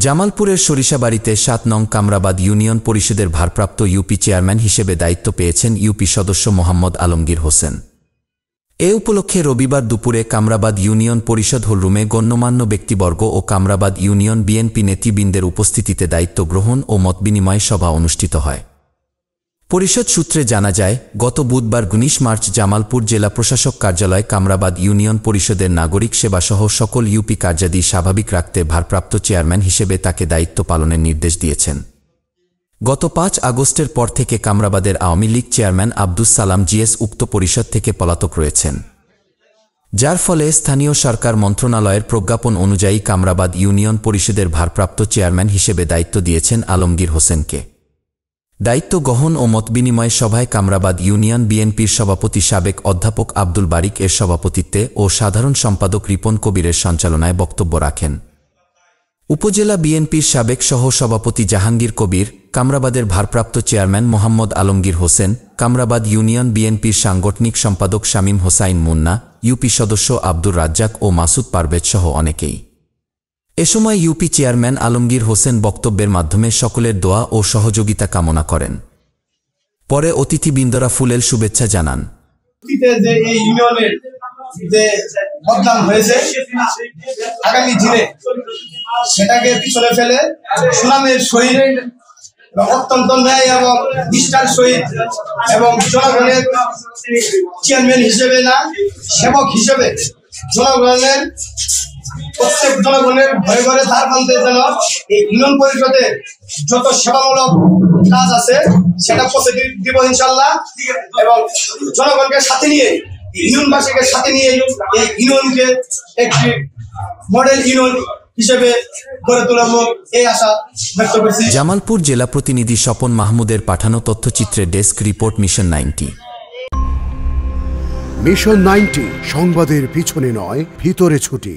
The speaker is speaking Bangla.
জামালপুরের সরিষাবাড়িতে ৭ নং কামরাবাদ ইউনিয়ন পরিষদের ভারপ্রাপ্ত ইউপি চেয়ারম্যান হিসেবে দায়িত্ব পেয়েছেন ইউপি সদস্য মোহাম্মদ আলমগীর হোসেন। এ উপলক্ষে রবিবার দুপুরে কামরাবাদ ইউনিয়ন পরিষদ হলরুমে গণ্যমান্য ব্যক্তিবর্গ ও কামরাবাদ ইউনিয়ন বিএনপি নেতৃবৃন্দের উপস্থিতিতে দায়িত্ব গ্রহণ ও মতবিনিময় সভা অনুষ্ঠিত হয়। পরিষদ সূত্রে জানা যায়, গত বুধবার ১৯ মার্চ জামালপুর জেলা প্রশাসক কার্যালয় কামরাবাদ ইউনিয়ন পরিষদের নাগরিক সেবাসহ সকল ইউপি কার্যাদি স্বাভাবিক রাখতে ভারপ্রাপ্ত চেয়ারম্যান হিসেবে তাকে দায়িত্ব পালনের নির্দেশ দিয়েছেন। গত ৫ আগস্টের পর থেকে কামরাবাদের আওয়ামী লীগ চেয়ারম্যান আব্দুস সালাম জিএস উক্ত পরিষদ থেকে পলাতক রয়েছেন, যার ফলে স্থানীয় সরকার মন্ত্রণালয়ের প্রজ্ঞাপন অনুযায়ী কামরাবাদ ইউনিয়ন পরিষদের ভারপ্রাপ্ত চেয়ারম্যান হিসেবে দায়িত্ব দিয়েছেন আলমগীর হোসেনকে। দায়িত্ব গ্রহণ ও মতবিনিময় সভায় কামরাবাদ ইউনিয়ন বিএনপির সভাপতি সাবেক অধ্যাপক আব্দুল বারিক এর সভাপতিত্বে ও সাধারণ সম্পাদক রিপন কবিরের সঞ্চালনায় বক্তব্য রাখেন। উপজেলা বিএনপির সাবেক সহ সভাপতি জাহাঙ্গীর কবির, কামরাবাদের ভারপ্রাপ্ত চেয়ারম্যান মোহাম্মদ আলমগীর হোসেন, কামরাবাদ ইউনিয়ন বিএনপির সাংগঠনিক সম্পাদক শামীম হোসাইন মুন্না, ইউপি সদস্য আব্দুর রাজ্জাক ও মাসুদ পারভেজ সহ অনেকেই। এ সময় ইউপি চেয়ারম্যান আলমগীর হোসেন বক্তব্যের মাধ্যমে সকলের দোয়া ও সহযোগিতা কামনা করেন। পরে অতিথিবৃন্দরা ফুলেল শুভেচ্ছা জানান। বদনাম হয়েছে, আগামী দিনে সেটাকে পিছনে ফেলে সুনামের সহিত অত্যন্ত ন্যায় এবং নিষ্ঠার সহিত এবং জনগণের চেয়ারম্যান হিসেবে না, সেবক হিসেবে জনগণের প্রত্যেক জনগণের ঘরে ঘরে তার মধ্যে যেন এই ইউনিয়ন পরিষদের যত সেবামূলক কাজ আছে সেটা পৌঁছে দিব ইনশাল্লাহ, এবং জনগণকে সাথে নিয়ে ইউনিয়নবাসীকে সাথে নিয়ে এই ইউনিয়নকে একটি মডেল ইউনিয়ন হিসেবে গড়ে তোলার এই আশা ব্যক্ত করছি। জামালপুর জেলা প্রতিনিধি স্বপন মাহমুদের পাঠানো তথ্যচিত্রে ডেস্ক রিপোর্ট মিশন 90। মিশন 90 সংবাদের পিছনে নয়, ভিতরে ছুটি।